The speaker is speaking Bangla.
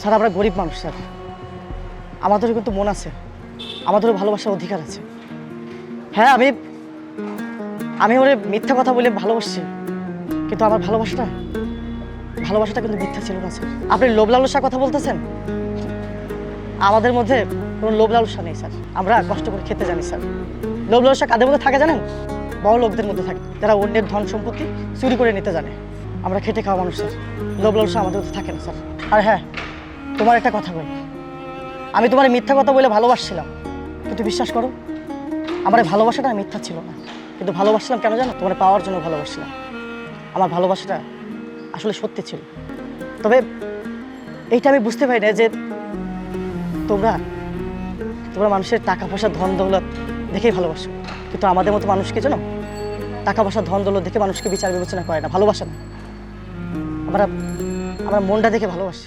স্যার আমরা গরিব মানুষ স্যার, আমাদেরও কিন্তু মন আছে, আমাদেরও ভালোবাসার অধিকার আছে। হ্যাঁ আমি আমি ওরে মিথ্যা কথা বলে ভালোবাসছি, কিন্তু আমার ভালোবাসাটা কিন্তু মিথ্যা ছিল না স্যার। আপনি লোভ লালসার কথা বলতেছেন, আমাদের মধ্যে কোনো লোভ লালসা নেই স্যার। আমরা কষ্ট করে খেতে জানি স্যার। লোভ লালসা কাদের মধ্যে থাকে জানেন? বড় লোকদের মধ্যে থাকে, যারা অন্যের ধন সম্পত্তি চুরি করে নিতে জানে। আমরা খেটে খাওয়া মানুষ স্যার, লোভ লালসা আমাদের মধ্যে থাকে না স্যার। আর হ্যাঁ, তোমার একটা কথা বলি, আমি তোমার মিথ্যা কথা বলে ভালোবাসছিলাম, কিন্তু বিশ্বাস করো আমার এই ভালোবাসাটা মিথ্যা ছিল না। কিন্তু ভালোবাসছিলাম কেন জানো? তোমার পাওয়ার জন্য ভালোবাসছিলাম। আমার ভালোবাসাটা আসলে সত্যি ছিল। তবে এইটা আমি বুঝতে পারি না যে তোমরা তোমরা মানুষের টাকা পয়সা ধন দৌলত দেখেই ভালোবাসো, কিন্তু আমাদের মতো মানুষকে জানো টাকা পয়সা ধন দৌলত দেখে মানুষকে বিচার বিবেচনা করে না, ভালোবাসে না। আমরা আমরা মনটা দেখে ভালোবাসি।